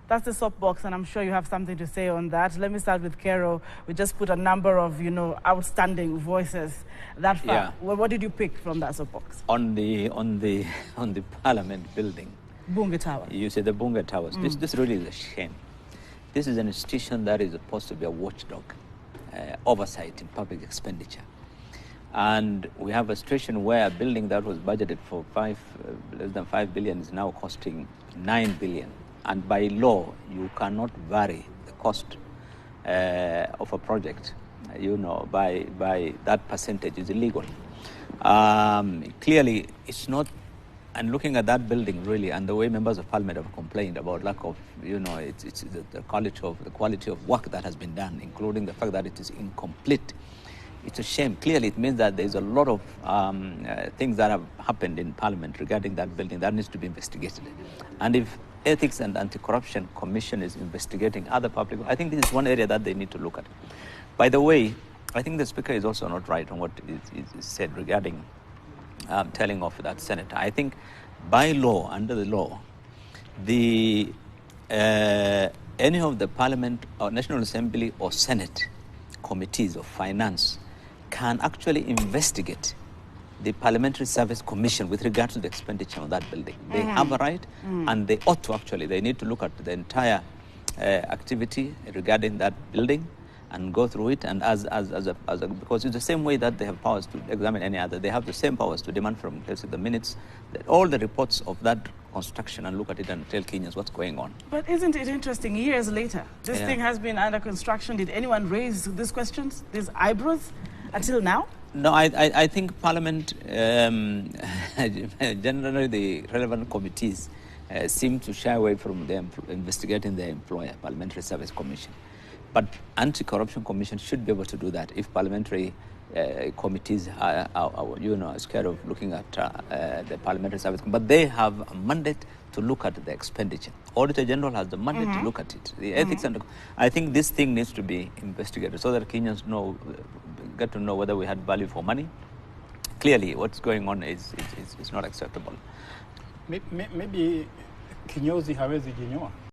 That's the soapbox, and I'm sure you have something to say on that. Let me start with Kero. We just put a number of, outstanding voices that far. Yeah. Well, what did you pick from that soapbox? On the Parliament building, Bunge Towers. you say the Bunge Towers. This really is a shame. This is an institution that is supposed to be a watchdog, oversight in public expenditure. And we have a situation where a building that was budgeted for less than 5 billion is now costing 9 billion. And by law, you cannot vary the cost of a project, by that percentage is illegal. Clearly, it's not. And looking at that building, really, and the way members of parliament have complained about lack of, it's the quality of work that has been done, including the fact that it is incomplete. It's a shame. Clearly, it means that there's a lot of things that have happened in Parliament regarding that building that needs to be investigated. And if Ethics and Anti-Corruption Commission is investigating other public, I think this is one area that they need to look at. By the way, I think the Speaker is also not right on what is said regarding telling off that senator. I think by law, under the law, any of the Parliament or National Assembly or Senate committees of finance can actually investigate the Parliamentary Service Commission with regard to the expenditure on that building. They have a right, and they ought to actually. They need to look at the entire activity regarding that building and go through it. And because it's the same way that they have powers to examine any other, they have the same powers to demand from, let's say, the minutes, all the reports of that construction and look at it and tell Kenyans what's going on. But isn't it interesting, years later, this thing has been under construction. Did anyone raise these questions, these eyebrows, until now? No, I think Parliament, generally the relevant committees seem to shy away from investigating their employer, Parliamentary Service Commission. But Anti-Corruption Commission should be able to do that if parliamentary committees are scared of looking at the Parliamentary Service Commission. But they have a mandate to look at the expenditure. Auditor General has the mandate to look at it. The ethics and I think this thing needs to be investigated so that Kenyans get to know whether we had value for money. Clearly, what's going on is not acceptable. Maybe kinyozi hawezi jinyoa.